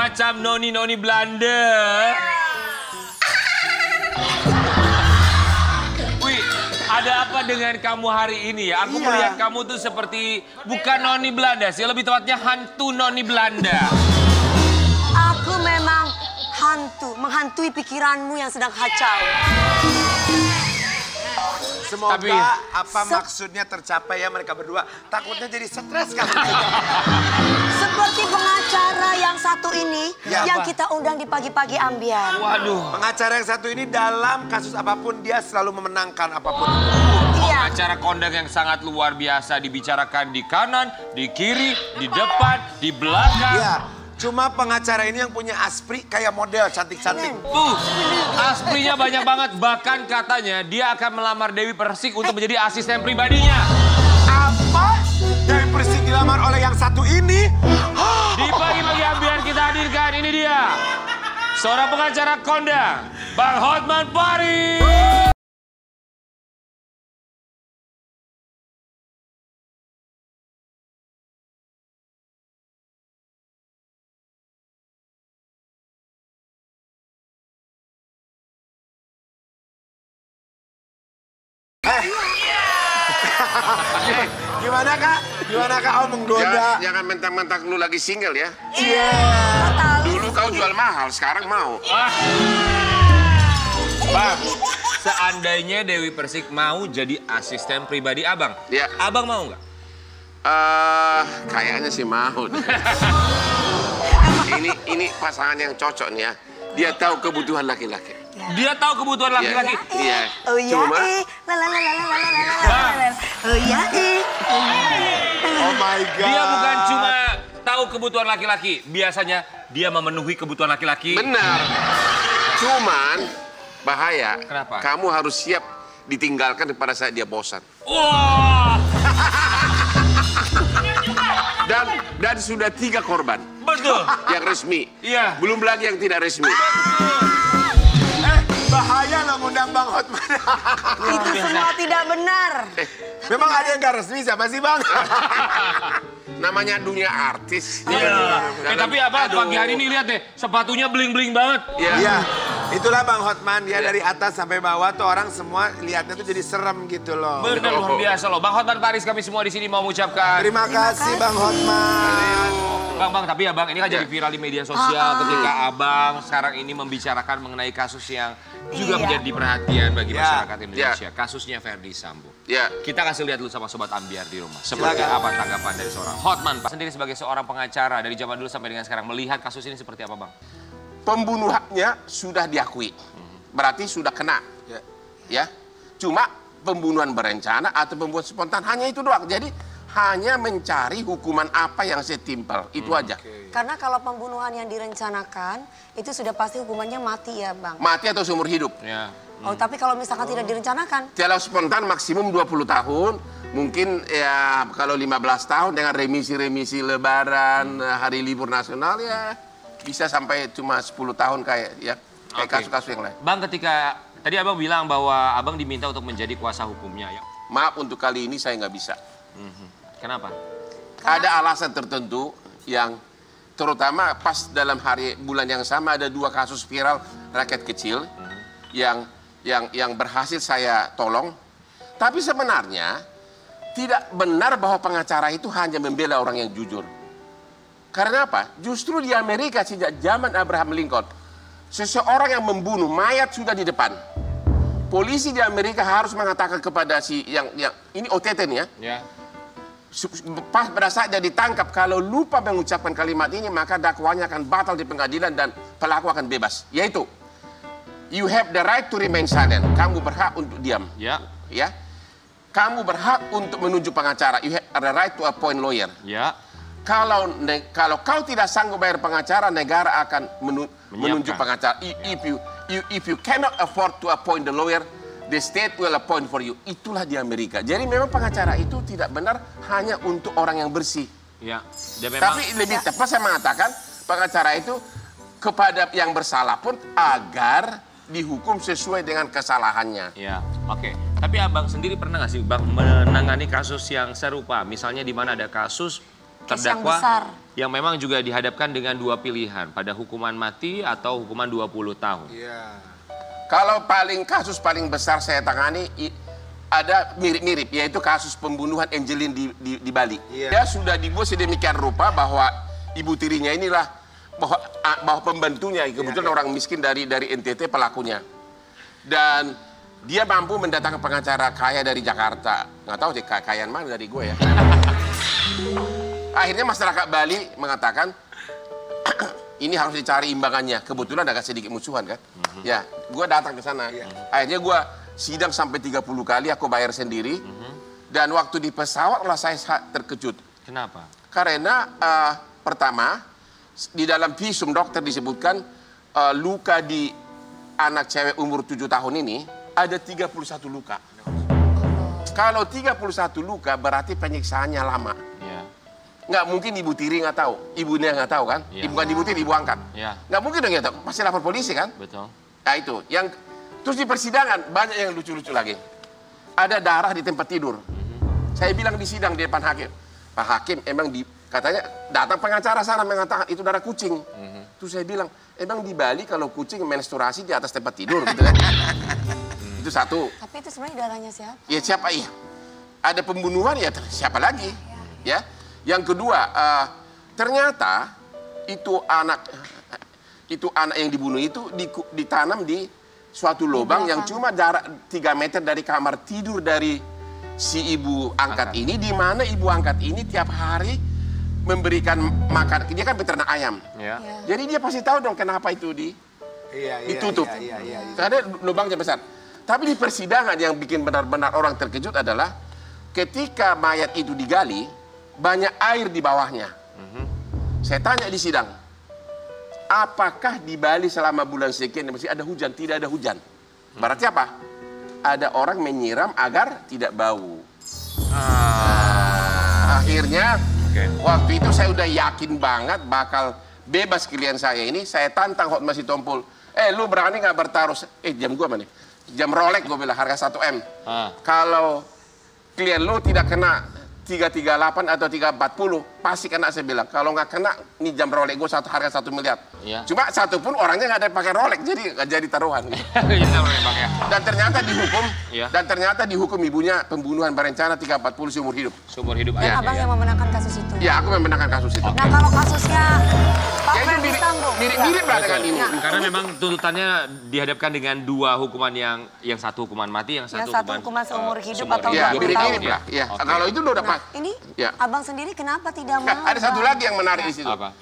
Macam noni-noni Belanda. Wih, ada apa dengan kamu hari ini ya? Aku melihat kamu tuh seperti bukan noni Belanda sih, lebih tepatnya hantu noni Belanda. Aku memang menghantui pikiranmu yang sedang kacau. Semoga apa maksudnya tercapai ya mereka berdua. Takutnya jadi stres kan. Seperti pengacara yang satu ini yang kita undang di pagi-pagi ambiar. Waduh. Pengacara yang satu ini dalam kasus apapun dia selalu memenangkan apapun. Pengacara kondang yang sangat luar biasa dibicarakan di kanan, di kiri, di depan, di belakang. Iya. Cuma pengacara ini yang punya aspri kayak model cantik-cantik. Asprinya banyak banget. Bahkan katanya dia akan melamar Dewi Persik untuk menjadi asisten pribadinya. Apa? Dewi Persik dilamar oleh yang satu ini? Di pagi-pagi ambiar kita hadirkan, ini dia. Seorang pengacara kondang, Bang Hotman Paris. Gimana kak? Gimana kak? Oh menggoda. Jangan mentang-mentang lu lagi single ya. Iya. Dulu kau jual mahal, sekarang mau. Bang, seandainya Dewi Persik mau jadi asisten pribadi abang, abang mau nggak? Kayaknya sih mau. Ini pasangan yang cocok nih ya. Dia tahu kebutuhan laki-laki. Dia tahu kebutuhan laki-laki. Iya. Oh ya, Cuma, oh ya, Oh my God. Dia bukan cuma tahu kebutuhan laki-laki. Biasanya dia memenuhi kebutuhan laki-laki. benar. Cuman bahaya. Kenapa? Kamu harus siap ditinggalkan pada saat dia bosan. Wah, Dan sudah 3 korban betul. yang resmi. Iya. Belum lagi yang tidak resmi. Bahaya lo ngundang Bang Hotman. itu semua tidak benar. Memang ada yang gak resmi siapa sih Bang? Namanya dunia artis. Iya. Tapi apa? Pagi hari ini lihat deh, sepatunya bling-bling banget. Iya. Itulah Bang Hotman, dia dari atas sampai bawah tuh orang semua lihatnya tuh jadi serem gitu loh. Benar luar biasa loh. Bang Hotman Paris kami semua di sini mau mengucapkan. Terima kasih Bang Hotman. Bang, tapi ya Bang, ini kan jadi viral di media sosial ketika Abang sekarang ini membicarakan mengenai kasus yang juga menjadi perhatian bagi masyarakat Indonesia. Kasusnya Ferdy Sambo. Ya. Kita kasih lihat dulu sama Sobat Ambiar di rumah. Seperti apa tanggapan dari seorang Hotman Pak sendiri sebagai seorang pengacara dari zaman dulu sampai dengan sekarang melihat kasus ini seperti apa Bang? Pembunuhannya sudah diakui. Berarti sudah kena. Ya. Cuma pembunuhan berencana atau pembunuhan spontan hanya itu doang. Jadi hanya mencari hukuman apa yang setimpal. Itu aja. Karena kalau pembunuhan yang direncanakan, itu sudah pasti hukumannya mati ya Bang. Mati atau seumur hidup. Ya. Oh, tapi kalau misalkan tidak direncanakan? Kalau spontan maksimum 20 tahun. Mungkin ya kalau 15 tahun dengan remisi-remisi lebaran, hari libur nasional ya bisa sampai cuma 10 tahun kayak kasus-kasus yang lain. Bang, ketika tadi Abang bilang bahwa Abang diminta untuk menjadi kuasa hukumnya ya. Maaf untuk kali ini saya nggak bisa. Kenapa? Ada alasan tertentu yang terutama pas dalam bulan yang sama ada 2 kasus viral rakyat kecil yang berhasil saya tolong. Tapi sebenarnya tidak benar bahwa pengacara itu hanya membela orang yang jujur. Karena apa? Justru di Amerika sejak zaman Abraham Lincoln, seseorang yang membunuh mayat sudah di depan. Polisi di Amerika harus mengatakan kepada si yang ini OTT nih ya. Ya. Pas pada saat dia ditangkap, kalau lupa mengucapkan kalimat ini, maka dakwanya akan batal di pengadilan dan pelaku akan bebas. Yaitu, you have the right to remain silent. Kamu berhak untuk diam. Ya. Ya. Kamu berhak untuk menunjuk pengacara. You have the right to appoint lawyer. Ya. Kalau kau tidak sanggup bayar pengacara, negara akan menunjuk pengacara. If you cannot afford to appoint the lawyer, the state will appoint for you. Itulah di Amerika. Jadi memang pengacara itu tidak benar hanya untuk orang yang bersih. Ya. Memang... Tapi lebih tepat saya mengatakan pengacara itu kepada yang bersalah pun agar dihukum sesuai dengan kesalahannya. Ya, oke. Tapi Abang sendiri pernah nggak sih Bang menangani kasus yang serupa? Misalnya di mana ada kasus terdakwa yang memang juga dihadapkan dengan dua pilihan, pada hukuman mati atau hukuman 20 tahun. Iya. Kalau kasus paling besar saya tangani ada mirip-mirip, yaitu kasus pembunuhan Angelin di Bali. Iya. Dia sudah dibuat sedemikian rupa bahwa ibu tirinya inilah bahwa pembantunya, kebetulan orang miskin dari NTT pelakunya. Dan dia mampu mendatangkan pengacara kaya dari Jakarta. Nggak tahu sih kekayaan mana dari gue ya. Akhirnya masyarakat Bali mengatakan, ini harus dicari imbangannya. Kebetulan agak sedikit musuhan kan. Ya, gue datang ke sana. Akhirnya gue sidang sampai 30 kali, aku bayar sendiri. Dan waktu di pesawat lah saya terkejut. Kenapa? Karena pertama, di dalam visum dokter disebutkan luka di anak cewek umur 7 tahun ini ada 31 luka. Kalau 31 luka berarti penyiksaannya lama. Ya. Nggak mungkin ibu tiri nggak tahu, ibunya nggak tahu kan? Ya. Bukan ibu tiri, ibu angkat. Ya. Nggak mungkin dong ya, pasti lapor polisi kan? Betul. Nah itu, terus di persidangan banyak yang lucu-lucu lagi. Ada darah di tempat tidur. Saya bilang di sidang di depan hakim, Pak Hakim emang katanya datang pengacara sana mengatakan itu darah kucing. Terus saya bilang, emang di Bali kalau kucing menstruasi di atas tempat tidur gitu kan? Itu satu. Tapi itu sebenarnya darahnya siapa? Ya siapa iya? Ada pembunuhan ya siapa lagi? Ya. Yang kedua, ternyata itu anak yang dibunuh itu ditanam di suatu lubang yang cuma jarak 3 meter dari kamar tidur dari si ibu angkat ini, di mana ibu angkat ini tiap hari memberikan makan. Dia kan peternak ayam. Ya. Jadi dia pasti tahu dong kenapa itu ditutup. Karena lubangnya besar. Tapi di persidangan yang bikin benar-benar orang terkejut adalah ketika mayat itu digali, banyak air di bawahnya. Saya tanya di sidang, apakah di Bali selama bulan sekian masih ada hujan? Tidak ada hujan. Berarti apa? Ada orang menyiram agar tidak bau. Akhirnya waktu itu saya udah yakin banget bakal bebas klien saya ini. Saya tantang Hotman Sitompul. Lu berani nggak bertaruh? Jam gua mana? Jam Rolex gue bilang harga 1M. Kalau klien lu tidak kena 338 atau 340, pasti kena saya bilang. Kalau nggak kena, ini jam Rolex gue harga 1 miliar. Ya. Cuma satu pun orangnya nggak ada pakai Rolex, jadi nggak jadi taruhan. Dan ternyata dihukum ibunya pembunuhan berencana 340 seumur hidup. Seumur hidup. Dan abang yang memenangkan kasus itu. Ya, aku memenangkan kasus itu. Nah kalau kasusnya Pak Ya, itu Ferdi Sambo. mirip lah dengan ini. Karena memang tuntutannya dihadapkan dengan dua hukuman yang satu hukuman mati, yang satu hukuman seumur hidup seumur atau Ya, 20 mirip-mirip tahun. lah. Ya. Oke. Kalau itu udah pas. Nah, ini Ya. abang sendiri kenapa tidak mau? Ada satu lagi yang menarik di situ. Apa?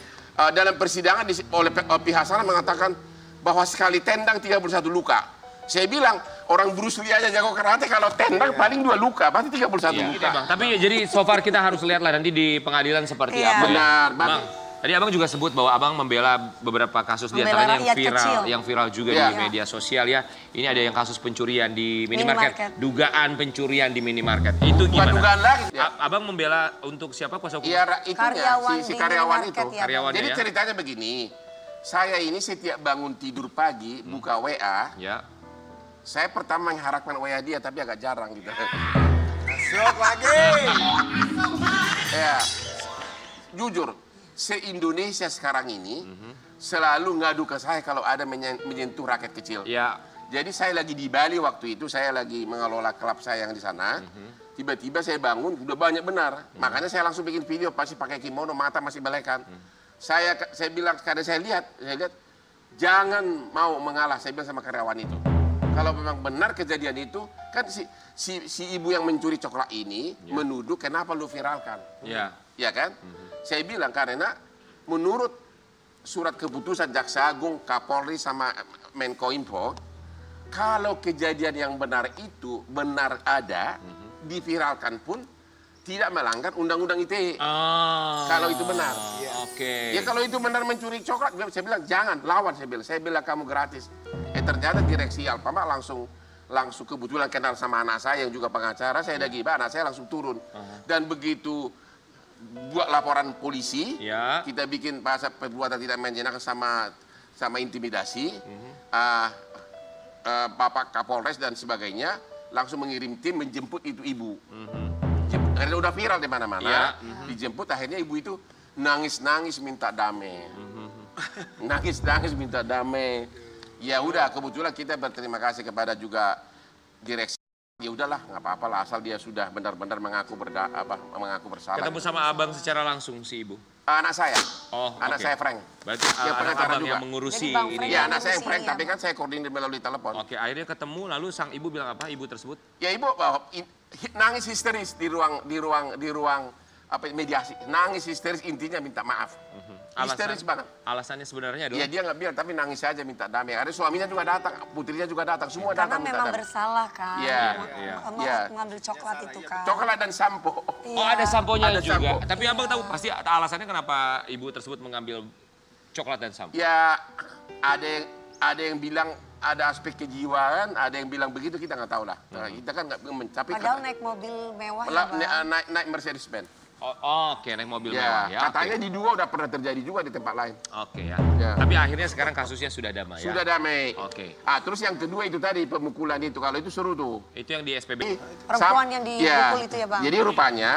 Dalam persidangan oleh pihak sana mengatakan bahwa sekali tendang 31 luka. Saya bilang orang Bruce Lee aja jago karate, kalau tendang paling 2 luka, berarti 31 luka. Bang. Tapi jadi so far kita harus lihatlah nanti di pengadilan seperti apa. Benar, Bang. Tadi abang juga sebut bahwa abang membela beberapa kasus diantaranya yang viral juga di media sosial ya. Ini ada yang kasus pencurian di minimarket, dugaan pencurian di minimarket. Itu gimana? Bukan dugaan lagi. Abang membela untuk siapa kuasa hukum? Iya, si karyawan itu. Ya, Jadi ceritanya begini, saya ini setiap bangun tidur pagi buka WA, Ya. saya pertama mengharapkan WA dia, tapi agak jarang gitu. Masuk lagi. Ya, jujur. Se-Indonesia sekarang ini selalu ngadu ke saya kalau ada menyentuh rakyat kecil. Ya. Jadi saya lagi di Bali waktu itu, saya lagi mengelola klub saya yang di sana. Tiba-tiba saya bangun, udah banyak benar. Makanya saya langsung bikin video, pasti pakai kimono, mata masih belekan. Saya bilang, karena saya lihat, jangan mau mengalah, saya bilang sama karyawan itu. Kalau memang benar kejadian itu, kan si ibu yang mencuri coklat ini menuduh kenapa lu viralkan. Ya. Ya kan? Saya bilang karena menurut surat keputusan Jaksa Agung, Kapolri sama Menkominfo, kalau kejadian yang benar itu benar ada, diviralkan pun tidak melanggar Undang-Undang ITE. Kalau itu benar. Oke. Ya kalau itu benar mencuri coklat, saya bilang jangan lawan, saya bilang kamu gratis. Ternyata direksi Alfamart langsung kebetulan kenal sama anak saya yang juga pengacara, saya lagi anak saya langsung turun. Dan begitu buat laporan polisi, kita bikin pasal perbuatan tidak menyenangkan sama intimidasi, Bapak Kapolres dan sebagainya langsung mengirim tim menjemput itu ibu. karena udah viral di mana-mana. Dijemput, akhirnya ibu itu nangis-nangis minta damai. Nangis-nangis minta damai. Ya udah, kebetulan kita berterima kasih kepada juga direksi. Ya udahlah, nggak apa-apa lah, asal dia sudah benar-benar mengaku bersalah. Ketemu sama abang secara langsung si ibu? Anak saya. Oh, anak saya Frank. Berarti anak abang juga yang mengurusi ini. Ya, anak saya yang Frank, tapi kan saya koordinir melalui telepon. Oke, akhirnya ketemu, lalu sang ibu bilang apa, ibu tersebut? Ya ibu nangis histeris di ruang mediasi. Nangis histeris, intinya minta maaf. Histeris banget. Alasannya sebenarnya adalah? Ya dia nggak bilang, tapi nangis saja minta damai. Ada suaminya juga datang, putrinya juga datang, semua datang minta damai. Karena memang bersalah kan. Iya. Mengambil coklat itu kan. Coklat dan sampo. Oh ada samponya juga. Sampo. Tapi abang tahu pasti alasannya kenapa ibu tersebut mengambil coklat dan sampo? Ya ada yang bilang ada aspek kejiwaan, ada yang bilang begitu, kita nggak tahu lah. Kita kan nggak tapi padahal naik mobil mewah ya, Bang. naik Mercedes Benz. Oke, naik mobil mewah ya. Katanya di dua udah pernah terjadi juga di tempat lain. Oke ya. Tapi akhirnya sekarang kasusnya sudah damai ya? Sudah damai. Oke. Terus yang kedua itu tadi pemukulan itu, kalau itu seru tuh. Itu yang di SPB? Perempuan yang dipukul itu ya Bang? Jadi rupanya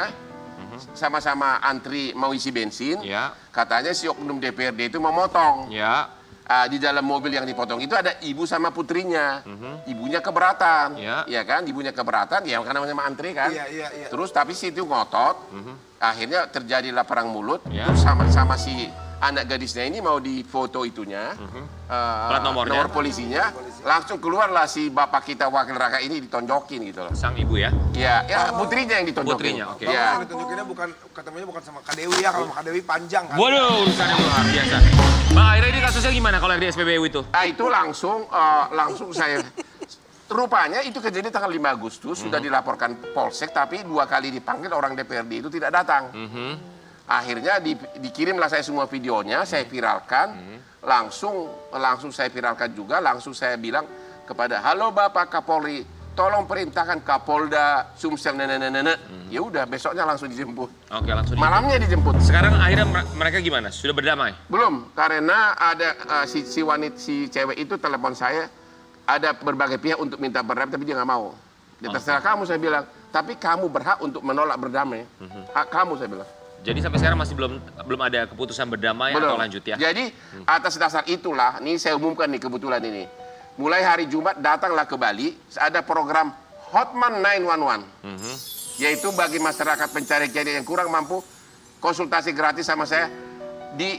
sama-sama antri mau isi bensin. Ya. Katanya si oknum DPRD itu mau motong. Ya. Di dalam mobil yang dipotong itu ada ibu sama putrinya. Ibunya keberatan. Ya kan, ibunya keberatan, ya karena sama antri kan. Terus tapi si itu ngotot. Akhirnya terjadilah perang mulut. Terus sama si anak gadisnya ini mau difoto itunya. Plat nomornya. Nomor polisinya. Langsung keluarlah si bapak kita wakil rakyat ini ditonjokin gitu loh. Sang ibu ya? Ya putrinya yang ditonjokin. Putrinya, oke. Ya. Ditunjukinnya katanya bukan sama Kak Dewi ya, kalau Kak Dewi panjang kan. Waduh, urusannya luar biasa. Bang, akhirnya ini kasusnya gimana kalau di SPBU itu? Itu langsung saya... Rupanya itu kejadian tanggal 5 Agustus, sudah dilaporkan Polsek, tapi 2 kali dipanggil orang DPRD itu tidak datang. Akhirnya dikirimlah saya semua videonya, saya viralkan, langsung saya viralkan juga, langsung saya bilang kepada, halo Bapak Kapolri, tolong perintahkan Kapolda Sumsel nenek. Ya udah, besoknya langsung dijemput. Oke, langsung malamnya dijemput. Sekarang akhirnya mereka gimana? Sudah berdamai? Belum, karena ada si cewek itu telepon saya, ada berbagai pihak untuk minta berdamai, tapi dia nggak mau. Dia terserah kamu, saya bilang. Tapi kamu berhak untuk menolak berdamai. Hak kamu, saya bilang. Jadi sampai sekarang masih belum ada keputusan berdamai atau lanjut ya? Jadi atas dasar itulah, nih saya umumkan nih kebetulan ini. Mulai hari Jumat datanglah ke Bali, ada program Hotman 911. Yaitu bagi masyarakat pencari keadilan yang kurang mampu, konsultasi gratis sama saya di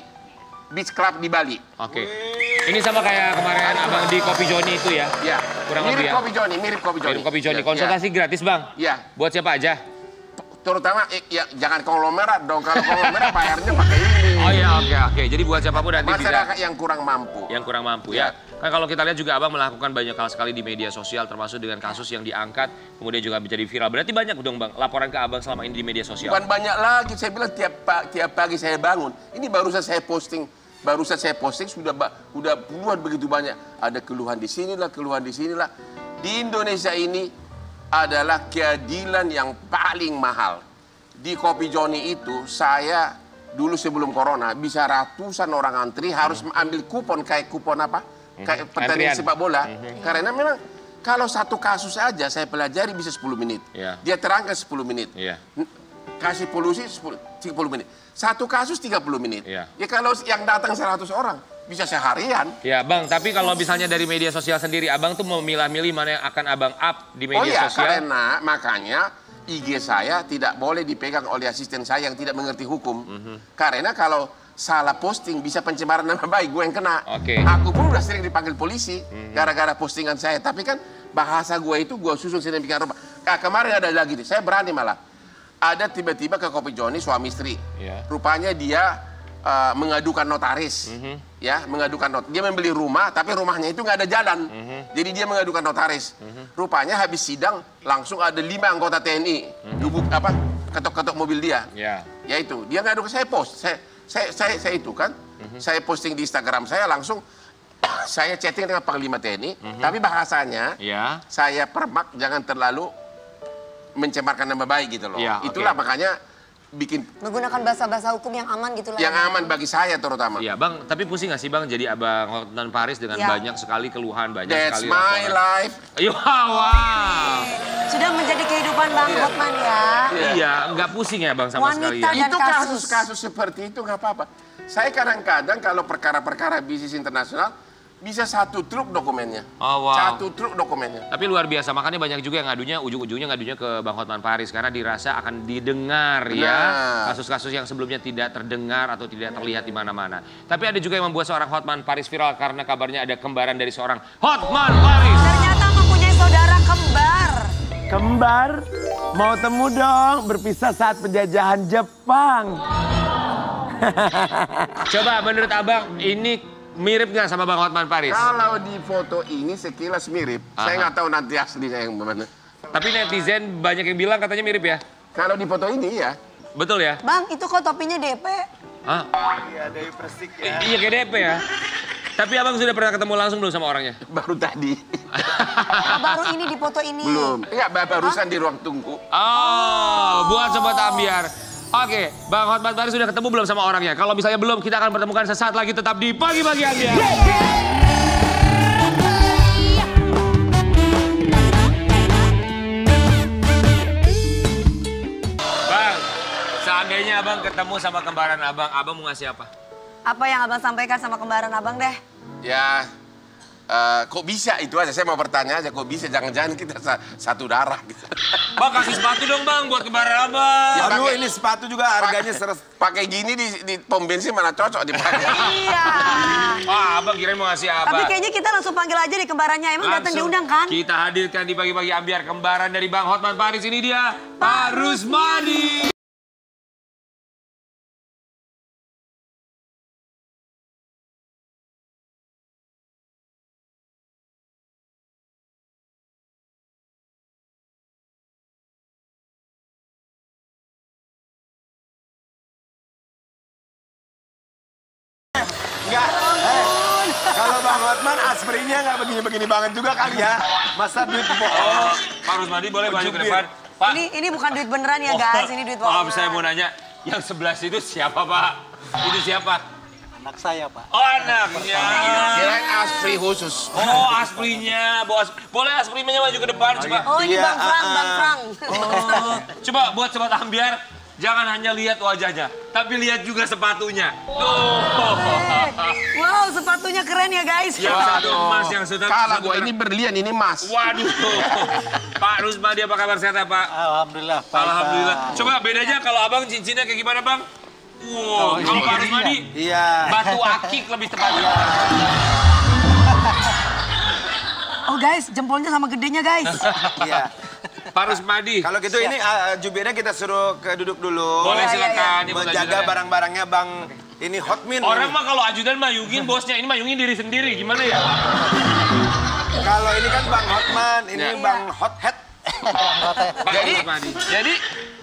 Beach Club di Bali. Oke. Ini sama kayak kemarin abang di Kopi Joni itu ya? Iya. Kurang lebih ya? Mirip Kopi Joni. Mirip Kopi Joni. Konsultasi gratis bang? Iya. Buat siapa aja? Terutama, ya jangan konglomerat dong. Kalau konglomerat bayarnya pakai ini. Oh iya, oke. Jadi buat siapapun nanti masyarakat yang kurang mampu. Yang kurang mampu ya. Kan kalau kita lihat juga abang melakukan banyak hal sekali di media sosial, termasuk dengan kasus yang diangkat, kemudian juga menjadi viral. Berarti banyak dong bang laporan ke abang selama ini di media sosial? Bukan banyak lagi, saya bilang tiap pagi saya bangun. Ini barusan saya posting sudah puluhan begitu banyak. Ada keluhan di sinilah. Di Indonesia ini adalah keadilan yang paling mahal. Di Kopi Joni itu saya dulu sebelum corona bisa ratusan orang antri harus ambil kupon kayak kupon apa? Kayak pertandingan sepak bola. Karena memang kalau satu kasus aja saya pelajari bisa 10 menit. Dia terangkan 10 menit. Kasih polusi 10 menit. Satu kasus 30 menit. Ya kalau yang datang 100 orang bisa seharian. Ya bang, tapi kalau misalnya dari media sosial sendiri, abang tuh mau milah-milih mana yang akan abang up di media sosial? Karena makanya IG saya tidak boleh dipegang oleh asisten saya yang tidak mengerti hukum. Karena kalau salah posting bisa pencemaran nama baik, gue yang kena. Aku pun udah sering dipanggil polisi gara-gara postingan saya. Tapi kan bahasa gue itu gue susun sedemikian rupa. Kemarin ada lagi, saya berani malah. Ada tiba-tiba ke Kopi Joni suami istri. Rupanya dia mengadukan notaris. Dia membeli rumah tapi rumahnya itu nggak ada jalan. Jadi dia mengadukan notaris. Rupanya habis sidang langsung ada 5 anggota TNI ketok-ketok mobil dia. Ya itu dia ngadu ke saya post. Saya itu kan. Saya posting di Instagram saya langsung saya chatting dengan Panglima TNI. Tapi bahasanya saya permak jangan terlalu mencemarkan nama baik gitu loh. Itulah makanya menggunakan bahasa-bahasa hukum yang aman gitu lah. Yang aman bagi saya terutama. Iya Bang, tapi pusing gak sih Bang jadi Abang Hotman Paris dengan banyak sekali keluhan, banyak That's sekali my laporan. life. Wow. Sudah menjadi kehidupan Bang Hotman ya. Iya, nggak pusing ya Bang sama sekali ya. Dan Itu kasus-kasus seperti itu nggak apa-apa. Saya kadang-kadang kalau perkara-perkara bisnis internasional bisa 1 truk dokumennya. Oh, wow. 1 truk dokumennya. Tapi luar biasa, makanya banyak juga yang ngadunya, ujung-ujungnya ngadunya ke Bang Hotman Paris karena dirasa akan didengar ya kasus-kasus yang sebelumnya tidak terdengar atau tidak terlihat di mana-mana. Tapi ada juga yang membuat seorang Hotman Paris viral karena kabarnya ada kembaran dari seorang Hotman Paris. Ternyata mempunyai saudara kembar. Kembar, mau temu dong, berpisah saat penjajahan Jepang. Coba menurut Abang ini mirip nggak sama Bang Hotman Paris? Kalau di foto ini sekilas mirip. Saya nggak tahu nanti aslinya yang mana. Tapi netizen banyak yang bilang katanya mirip ya? Kalau di foto ini ya. Betul ya? Bang, itu kok topinya DP? Hah? Iya, Dewi Persik ya. Iya kayak DP ya? Tapi Abang sudah pernah ketemu langsung belum sama orangnya? Baru tadi. Baru ini di foto ini. Belum. Iya, barusan di ruang tunggu. Oh, buat Sobat Ambiar. Oke, Bang Hotman Paris sudah ketemu belum sama orangnya? Kalau misalnya belum, kita akan pertemukan sesaat lagi tetap di Pagi-Pagi Ambiar. Bang, seandainya Abang ketemu sama kembaran Abang mau ngasih apa? Apa yang Abang sampaikan sama kembaran Abang deh? Ya, kok bisa itu aja. Saya mau bertanya aja, kok bisa? Jangan-jangan kita satu darah gitu. Bang, kasih sepatu dong Bang buat kembaran Abang. Ya, aduh, ini sepatu juga harganya Pakai gini di pom bensin mana cocok dipakai. Iya. Wah, Abang kirain mau ngasih apa? Tapi kayaknya kita langsung panggil aja di kembarannya. Emang datang diundang kan? Kita hadirkan di Pagi-Pagi Ambiar kembaran dari Bang Hotman Paris. Ini dia, Pak Rusmadi. Enggak, kalau Bang Hotman asprinya nggak begini-begini banget juga kali ya. Masa duit bohong. Pak Rusmadi boleh maju ke depan. Pak. Ini bukan duit beneran ya guys, ini duit bohongan. Maaf, saya mau nanya, yang sebelah situ siapa Pak? Itu siapa? Anak saya, Pak. Oh, anaknya. Kirain aspri khusus. Oh, asprinya. Boleh asprinya maju ke depan, coba. Oh, ini Iya, Bang Frank, Bang Frank. Oh. Coba buat Sobat Ambiar, jangan hanya lihat wajahnya, tapi lihat juga sepatunya. Wow, sepatunya keren ya guys. Yang satu emas, yang satu... Kalau gua ini berlian, ini emas. Waduh. Pak Rusmadi, apa kabar sehat ya, Pak? Alhamdulillah, Pak. Alhamdulillah. Coba bedanya kalau Abang cincinnya kayak gimana, Bang? Wow, kalau Pak Rusmadi, Iya. batu akik lebih tepatnya. Oh guys, jempolnya sama gedenya guys. Iya. Pak Rusmadi. Kalau gitu ini jubirnya kita suruh duduk dulu. Boleh Iya, silakan. Ibu Menjaga ajudannya. barang-barangnya Bang ini Hotmin. Orang mah kalau ajudan mayungin bosnya, ini mayungin diri sendiri. Gimana ya? Kalau ini kan Bang Hotman, ini Ya. Bang Hothead. Pak Rusmadi. Jadi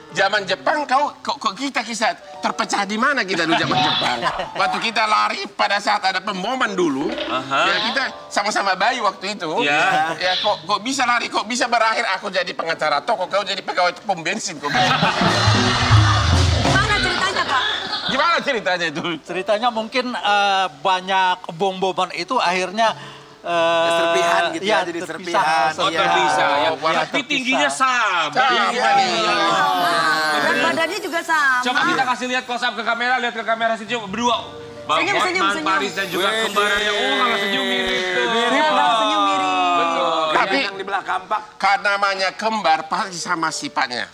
zaman Jepang kok kita kisah terpecah di mana kita dulu zaman Jepang. Waktu kita lari pada saat ada pemboman dulu, ya kita sama-sama bayi waktu itu. Ya. Ya kok bisa lari, kok bisa berakhir aku jadi pengacara toko, kau jadi pegawai pom bensin kok. Gimana ceritanya Pak? Gimana ceritanya itu? Ceritanya mungkin banyak bom-boman itu akhirnya Serpihan gitu ya, jadi terpisah. serpihan. Oh, Iya. terpisah ya. Oh, Tapi tingginya sama. Iya. Dan badannya juga sama. Coba kita kasih lihat close up ke kamera, lihat ke kamera sini coba berdua. Bang Senyum, Hotman, senyum, senyum. Paris dan juga kembarannya. Oh, nggak senyum mirip tuh. Iya, Bang, senyum mirip. Betul. Tapi Yang di belah kampak. karena namanya kembar pasti sama sifatnya.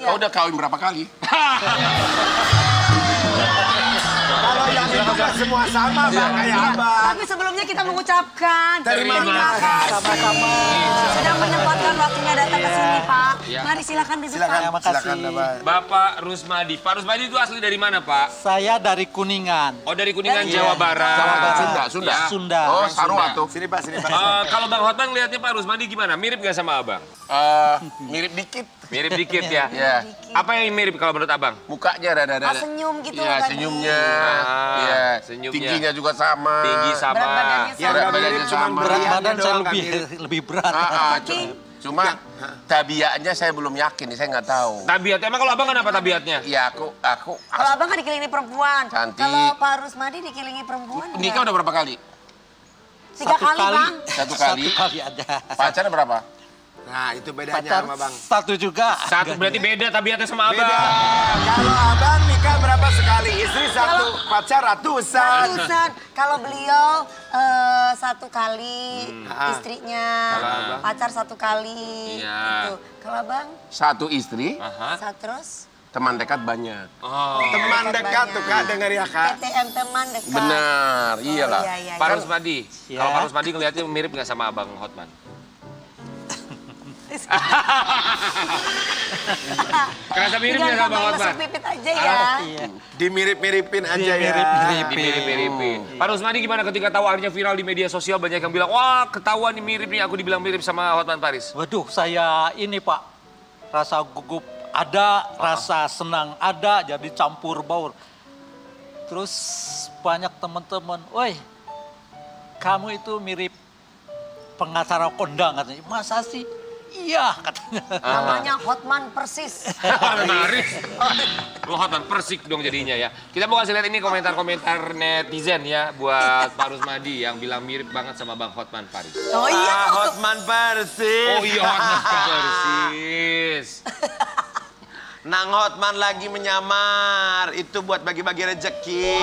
Kau udah kawin berapa kali? Kalau yang itu kan semua sama Bang, kayak Abang. Tapi sebelumnya kita mengucapkan Terima kasih. Sama-sama. Sudah menyempatkan waktunya datang ke sini Pak. Ya. Mari silakan duduk Silakan, Pak. Terima kasih. silakan Bapak. Bapak Rusmadi. Pak Rusmadi itu asli dari mana, Pak? Saya dari Kuningan. Oh, dari Kuningan, Dari Jawa Barat. Jawa Barat. Sunda. Ya. Sunda. Oh, Sarua tuh. Sini Pak, sini Pak. Kalau Bang Hotman lihatnya Pak Rusmadi gimana? Mirip nggak sama Abang? Mirip dikit. Mirip dikit ya. Ya. Apa yang mirip kalau menurut Abang? Mukanya rada-rada. Senyum gitu Iya, tadi. senyumnya. Ah, Iya, senyumnya. tingginya juga sama. Tinggi sama. Berat badannya Yang sama. nggak mirip cuma Berat beriannya badan saya doang, nggak mirip. lebih berat. Ah, Tapi Cuma tabiatnya saya belum yakin, saya nggak tahu. Tabiatnya, emang kalau abang kenapa tabiatnya? Ya aku. Kalau abang kan dikelilingi perempuan. Cantik. Kalau Pak Rusmadi dikelilingi perempuan. Nikah udah berapa kali? 3 kali, Bang. 1 kali. 1 kali aja. Pacarnya berapa? Nah, itu bedanya Pacar sama Bang. 1 juga. 1 berarti beda tabiatnya sama abang. Beda. Kalau abang nikah berapa sekali? Istri 1, pacar ratusan. Kalau beliau 1 kali, istrinya. Pacar 1 kali. Iya. Gitu. Kalau abang? 1 istri, Terus? teman dekat banyak. Teman dekat tuh Kak, denger ya Kak. TTM teman dekat. Benar, iyalah. Iya. Pak Rusmadi, Ya. kalau Pak Rusmadi ngeliatnya mirip nggak sama abang Hotman? Kerasa mirip nggak sama Bang Hotman? Pipit aja ya. Iya. Dimirip-miripin aja ya. Dimirip-miripin. Pak Rusmadi gimana ketika tahu akhirnya viral di media sosial, banyak yang bilang, wah ketahuan nih mirip nih, aku dibilang mirip sama Hotman Paris. Waduh, saya ini Pak, rasa gugup ada, rasa senang ada, jadi campur baur. Terus banyak teman-teman, woi, kamu itu mirip pengacara kondang katanya. Masa sih? Iya katanya. Namanya Hotman persis. Paris. Lu Hotman Persik dong jadinya ya. Kita mau kasih lihat ini komentar-komentar netizen ya buat Pak Rusmadi yang bilang mirip banget sama Bang Hotman Paris. Oh iya. Hotman persis. Oh iya Hotman persis. Nang Hotman lagi menyamar. Itu buat bagi-bagi rezeki.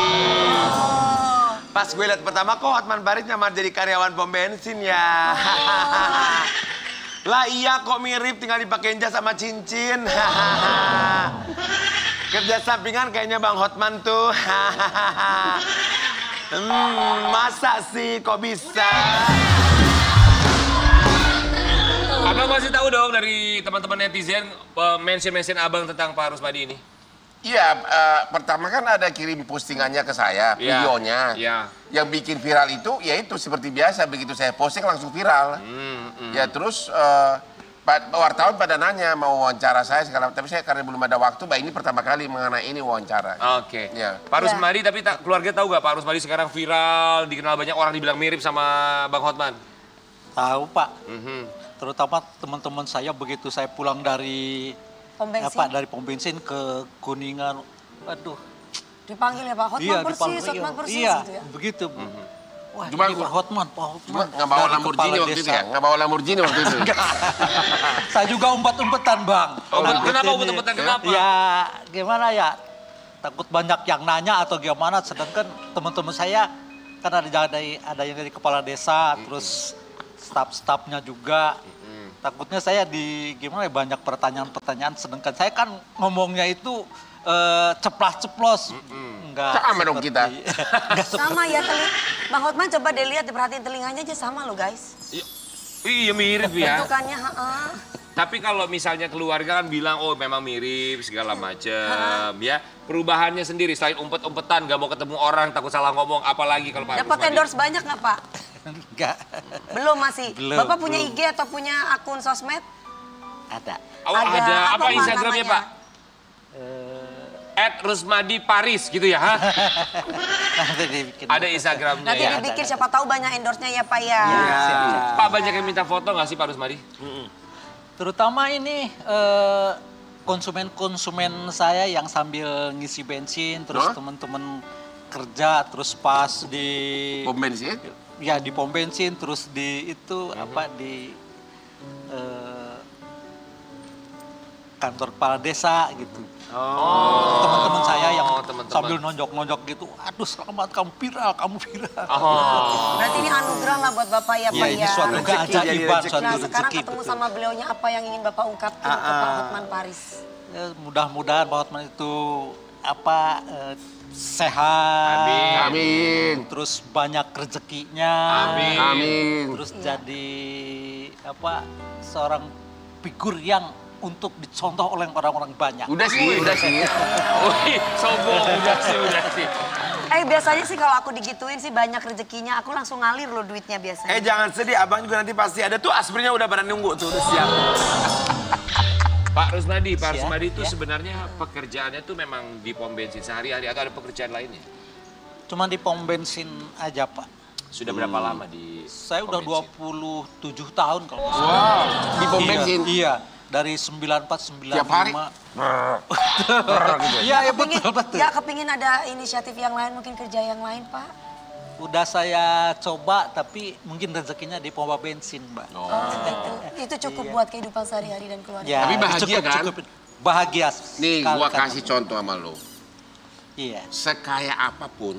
Pas gue lihat pertama kok Hotman Paris nyamar jadi karyawan pom bensin ya. Lah iya kok mirip, tinggal dipakein jas sama cincin. Kerja sampingan kayaknya Bang Hotman tuh. Masa sih kok bisa? Abang masih tahu dong dari teman-teman netizen mention abang tentang Pak Rusmadi ini? Iya, pertama kan ada kirim postingannya ke saya, videonya. Iya. Yang bikin viral itu, ya itu seperti biasa, begitu saya posting langsung viral. Ya terus wartawan pada nanya mau wawancara saya segala, tapi saya karena belum ada waktu, ini pertama kali mengenai ini wawancara. Oke. Ya. Pak Rusmadi, tapi keluarga tahu gak Pak Rusmadi sekarang viral, dikenal banyak orang, dibilang mirip sama Bang Hotman? Tahu Pak, terutama teman-teman saya begitu saya pulang dari dari pom bensin ke Kuningan, aduh. Dipanggil ya Pak Hotman persis, Hotman persis iya, gitu ya? Begitu. Wah, Cuma ini Pak Hotman. Cuma nggak bawa Lamborghini waktu itu ya? Nggak bawa Lamborghini waktu itu? Saya juga umpet-umpetan Bang. Oh, kenapa umpet-umpetan, kenapa? Ya gimana ya, takut banyak yang nanya atau gimana, sedangkan teman-teman saya kan ada yang dari kepala desa, terus staf-stafnya juga. Takutnya saya gimana ya, banyak pertanyaan-pertanyaan, sedangkan saya kan ngomongnya itu ceplas-ceplos. Enggak sama dong kita. Sama ya, Bang Hotman coba deh lihat, diperhatiin telinganya aja sama loh guys. Iya mirip ya. Bentukannya, Tapi kalau misalnya keluarga kan bilang, oh memang mirip segala macam ya. Perubahannya sendiri selain umpet-umpetan, gak mau ketemu orang, takut salah ngomong, apalagi kalau Pak dapat endorse banyak nggak Pak? Enggak. Belum masih. Belum, Bapak punya IG atau punya akun sosmed? Ada. Oh, ada. Apa Pak Instagramnya namanya? Pak? @Rusmadi Paris gitu ya, ha? Nanti dibikin. Ada Instagramnya Nanti ya. dibikin, siapa tahu banyak endorse-nya ya Pak ya. Pak, banyak yang minta foto nggak sih Pak Rusmadi? Terutama ini konsumen-konsumen saya yang sambil ngisi bensin, terus teman-teman kerja, terus pas di Pom bensin? Ya di pom bensin, terus di itu di kantor kepala desa gitu. Teman-teman saya yang sambil nonjok-nonjok gitu, aduh selamat kamu viral. Berarti ini anugerah lah buat Bapak ya Pak Ini ya. suatu keajaiban, suatu Nah sekarang rezeki. ketemu sama beliaunya, apa yang ingin Bapak ungkapkan ke Pak Hotman Paris? Ya, mudah-mudahan Pak Hotman itu sehat. Amin. Terus banyak rezekinya. Amin. Terus jadi seorang figur yang untuk dicontoh oleh orang-orang banyak. Udah sih. Wih, sombong, udah sih. Biasanya sih kalau aku digituin sih banyak rezekinya, aku langsung ngalir loh duitnya biasanya. Jangan sedih, abang juga nanti pasti ada tuh, asprinya udah pada nunggu tuh, udah siap. Pak Rusmadi itu sebenarnya pekerjaannya tuh memang di pom bensin sehari-hari atau ada pekerjaan lainnya? Cuma di pom bensin aja Pak. Sudah berapa lama di Saya udah 27 tahun kalau nggak Wow, salah. di pom bensin. Iya, dari 94, 95. Tiap hari? Iya, ya betul. Ya kepingin ada inisiatif yang lain, mungkin kerja yang lain, Pak. Udah saya coba, tapi mungkin rezekinya di pompa bensin, Mbak. Itu cukup buat kehidupan sehari-hari dan keluarga. Ya, Tapi bahagia kan? Bahagia. Nih, sekali gua kan. kasih contoh sama lo. Iya. Sekaya apapun,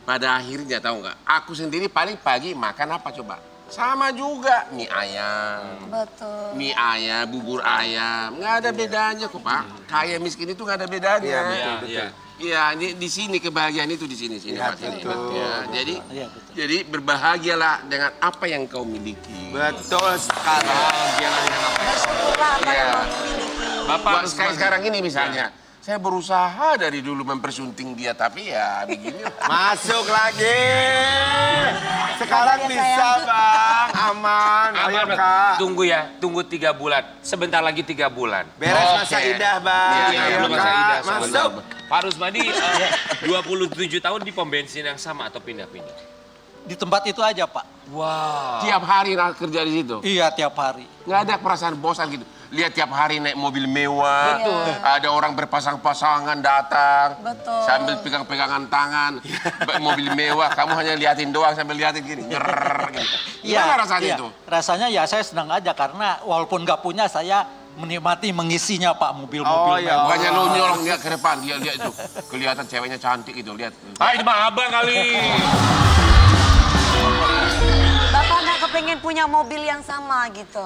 pada akhirnya tahu nggak? Aku sendiri paling pagi makan apa coba? Sama juga, mie ayam. Betul. Mie ayam, bubur ayam, nggak ada bedanya kok Pak. Kaya miskin itu nggak ada bedanya. Iya, betul. Iya, di sini kebahagiaan itu di sini Pak. betul. Ya, jadi Iya, betul. jadi berbahagialah dengan apa yang kau miliki. Betul sekali. Bersyukurlah apa yang Iya. kau miliki. Bapak Buat harus sekarang ini misalnya, saya berusaha dari dulu mempersunting dia, tapi ya begini. Masuk lagi. Sekarang Sabar ya, bisa, sayang. Bang. Aman. Ayo, Aman, Kak. tunggu ya, tunggu 3 bulan. Sebentar lagi 3 bulan. Beres masa Oke. idah, Bang. Iya, Ayo, belum masa Kak. idah, Masuk. Pak Rusmadi 27 tahun di pom bensin yang sama atau pindah-pindah? Di tempat itu aja, Pak. Wow. Tiap hari kerja di situ. Iya, tiap hari. Nggak ada perasaan bosan gitu. Lihat tiap hari naik mobil mewah. Betul. Ada orang berpasang-pasangan datang. Betul. Sambil pegang-pegangan tangan. Mobil mewah. Kamu hanya liatin doang sambil liatin gini. Nyer, gitu. Gimana rasanya iya. itu? Rasanya ya saya senang aja karena walaupun nggak punya saya menikmati mengisinya Pak mobil-mobil Oh, iya. mewah. Bukannya lu nyolong lihat ke depan. Lihat itu. Kelihatan ceweknya cantik itu. Lihat. Ah, ini mah abang kali. Bapak nggak kepingin punya mobil yang sama gitu.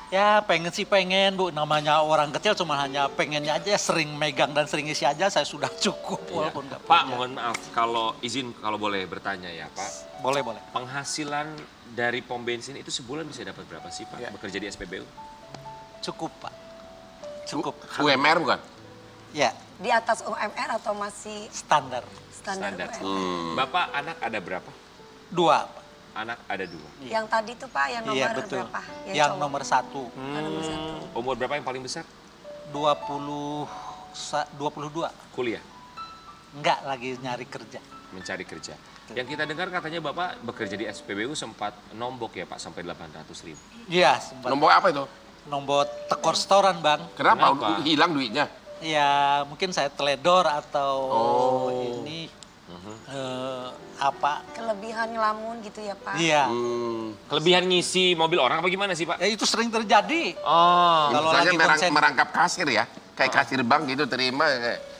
Ya pengen sih pengen Bu, namanya orang kecil cuma hanya pengennya aja sering megang dan sering isi aja saya sudah cukup walaupun nggak Pak, punya. mohon maaf kalau izin kalau boleh bertanya ya, Pak. Boleh. Penghasilan dari pom bensin itu sebulan bisa dapat berapa sih, Pak? Bekerja di SPBU? Cukup Pak. Cukup. UMR bukan? Ya, Di atas UMR atau masih standar. standar Standar. UMR? Bapak anak ada berapa? 2 Pak. Anak ada 2. Yang tadi tuh Pak, yang nomor Iya betul. berapa? Yang cowok. nomor 1. Nomor 1. Umur berapa yang paling besar? 22. Kuliah, Enggak lagi nyari kerja. mencari kerja. Yang kita dengar katanya Bapak bekerja di SPBU sempat nombok ya, Pak, sampai 800.000. Iya, sempat. Nombor apa itu? Nomor tekor setoran Bang. Kenapa? Kenapa? Hilang duitnya? Ya mungkin saya teledor atau ini apa? Kelebihan ngelamun gitu ya Pak? Iya. Kelebihan ngisi mobil orang apa gimana sih, Pak? Ya itu sering terjadi. Oh, Kalau Misalnya lagi konsen. merangkap kasir ya. Kayak kasir bank gitu terima.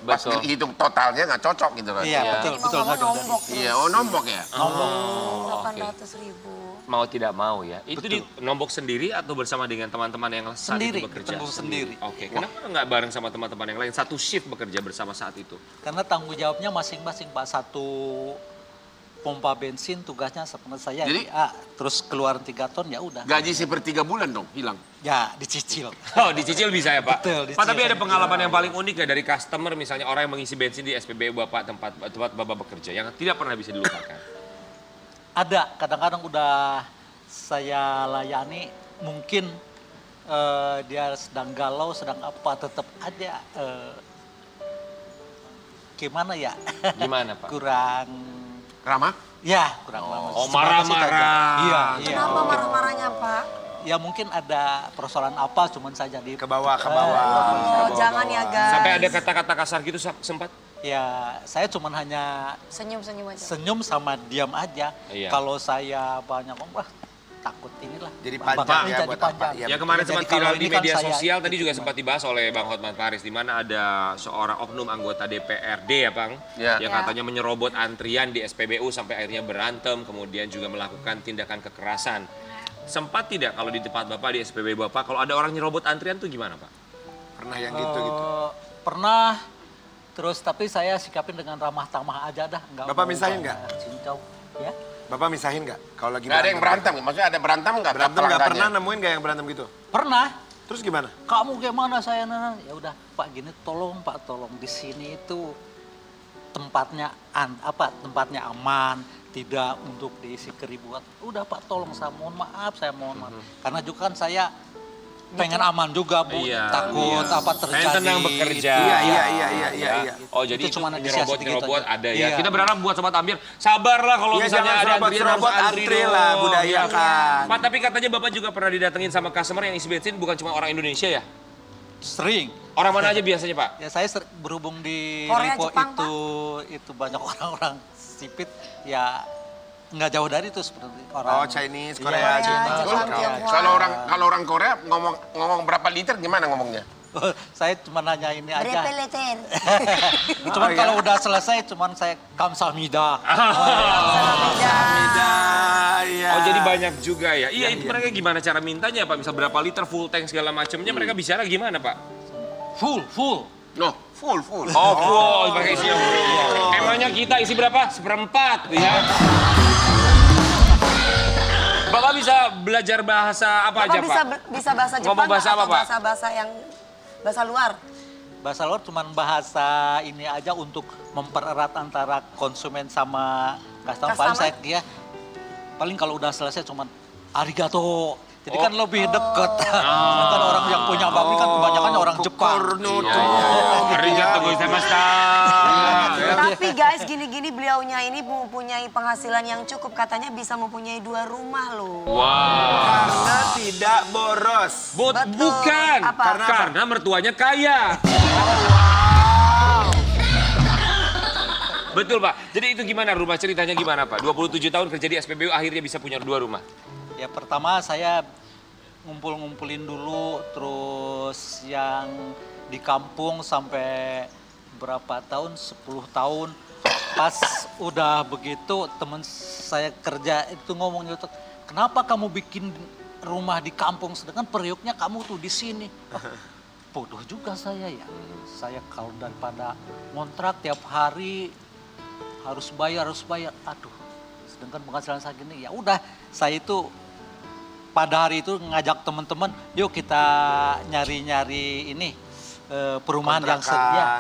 Pas Betul. hitung totalnya nggak cocok gitu kan. Iya, betul, Ini betul. mau nggak ada. nombok terus. Iya, oh nombok ya? 800.000. mau tidak mau ya. Itu di nombok sendiri atau bersama dengan teman-teman yang saat Sendiri, itu bekerja? tanggung sendiri. Oke, kenapa nggak bareng sama teman-teman yang lain? Satu shift bekerja bersama saat itu? Karena tanggung jawabnya masing-masing Pak. Satu pompa bensin tugasnya seperti saya. Jadi- terus keluar 3 ton ya udah. Gaji sepertiga bulan dong hilang. Ya dicicil. Oh, dicicil bisa ya, Pak? Betul, Pak, tapi dicicil. ada pengalaman yang paling unik nggak dari customer, misalnya orang yang mengisi bensin di SPBU Bapak, tempat Bapak bekerja, yang tidak pernah bisa dilupakan? Ada, kadang-kadang udah saya layani, mungkin dia sedang galau, sedang apa, tetap aja gimana ya? Gimana, Pak? Kurang, Ramah? ya kurang lama. Oh, Sebatas itu aja. marah-marah. Iya. Kenapa marah-marahnya Pak? Ya mungkin ada persoalan apa, cuman saya jadi Ke bawah, ke bawah. Oh, jangan ya guys. Sampai ada kata-kata kasar gitu sempat? Ya saya cuman hanya Senyum-senyum aja. senyum sama diam aja. Iya. Kalau saya banyak ngomong, wah takut inilah. Jadi Bakal panjang ya jadi buat apa? panjang. Iya, Ya kemarin Jadi sempat kalau viral ini di kan media saya sosial, tadi ikut juga gimana? sempat dibahas oleh Bang Hotman Paris, di mana ada seorang oknum anggota DPRD ya Bang, Ya. yang Ya. katanya menyerobot antrian di SPBU sampai akhirnya berantem, kemudian juga melakukan tindakan kekerasan. Sempat tidak kalau di tempat Bapak, di SPBU Bapak, kalau ada orang nyerobot antrian tuh gimana Pak? Pernah yang gitu-gitu. Pernah, terus tapi saya sikapin dengan ramah tamah aja dah. Nggak Bapak mau misahin nggak? Cincau, ya. Bapak misahin nggak? Kalau lagi Nggak ada yang berantem, maksudnya ada berantem nggak? Berantem nggak pelanggannya? pernah nemuin nggak yang berantem gitu? Pernah. Terus gimana? Kamu gimana saya nana? Ya udah Pak gini tolong Pak tolong di sini itu tempatnya tempatnya aman, tidak untuk diisi keributan. Udah Pak tolong saya mohon maaf. Karena juga kan saya pengen aman juga, Bu. Takut apa terjadi. Pengen tenang bekerja. Iya. Oh, jadi itu cuma nyerobot ada ya. Kita berharap buat Sobat Ambiar, sabarlah kalau misalnya ada antrian harus antri lah, budayakan. Pak, tapi katanya Bapak juga pernah didatengin sama customer yang isi bensin bukan cuma orang Indonesia ya? Sering. Orang mana aja biasanya, Pak? Ya saya berhubung di Korea, Lipo Jepang, itu banyak orang-orang sipit ya nggak jauh dari itu seperti orang. Chinese, Korea, Jepang. Kalau orang Korea ngomong berapa liter gimana ngomongnya? Saya cuma nanya ini aja. Berapa liter? Cuman kalau udah selesai, cuman saya kamsahamnida. Iya. Oh, jadi banyak juga ya? Iya, itu mereka gimana cara mintanya, Pak? Misal berapa liter, full tank segala macamnya, mereka bicara gimana, Pak? Full. No, full. Oh, full, pakai isinya full. Emangnya kita isi berapa? 1/4, ya. Bapak bisa belajar bahasa apa aja, Pak? Bisa bahasa Jepang Ngomong bahasa apa, Pak? Bahasa yang bahasa luar. Bahasa luar cuman bahasa ini aja untuk mempererat antara konsumen sama customer. Paling kalau udah selesai cuman arigato. Jadi kan lebih deket. Sedangkan orang yang punya pabrik kan kebanyakan orang Jepang. Arigato gozaimashita. Tapi guys, gini-gini beliaunya ini mempunyai penghasilan yang cukup. Katanya bisa mempunyai 2 rumah loh. Wow. Karena tidak boros. Bukan. Apa? Karena mertuanya kaya. Betul, Pak. Jadi itu gimana rumah, ceritanya gimana, Pak? 27 tahun kerja di SPBU akhirnya bisa punya 2 rumah. Ya pertama saya ngumpulin dulu, terus yang di kampung sampai berapa tahun, 10 tahun. Pas udah begitu teman saya kerja itu ngomongnya, kenapa kamu bikin rumah di kampung sedangkan periuknya kamu tuh di sini. Bodoh juga saya ya. Saya kalau daripada ngontrak tiap hari harus bayar. Aduh, sedangkan penghasilan saya gini, ya udah saya itu pada hari itu ngajak teman-teman, yuk kita nyari ini perumahan yang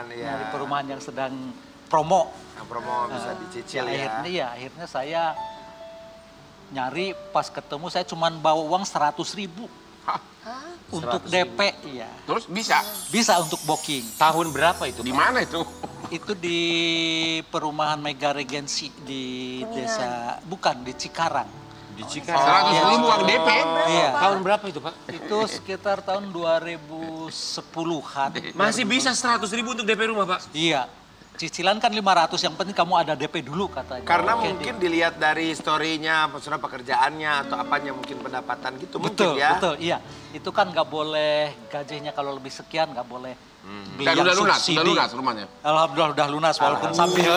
nyari perumahan yang sedang promo. Yang promo bisa dicicil ya. Akhirnya saya nyari, pas ketemu saya cuman bawa uang 100.000 untuk DP, iya. Terus bisa? Bisa untuk booking. Tahun berapa itu, Pak? Di mana itu? Itu di perumahan Mega Regency di desa, bukan di Cikarang. Di Cikarang. 100.000 uang DP? Iya. Tahun berapa itu, Pak? Itu sekitar tahun 2010-an. Masih bisa 100.000 untuk DP rumah, Pak? Iya. Cicilan kan 500, yang penting kamu ada DP dulu katanya. Karena mungkin dilihat dari story-nya, maksudnya pekerjaannya atau apanya, mungkin pendapatan gitu mungkin ya. Betul, iya. Itu kan nggak boleh gajinya kalau lebih sekian, nggak boleh beli yang Udah subsidi. lunas rumahnya? Alhamdulillah udah lunas, walaupun sambil...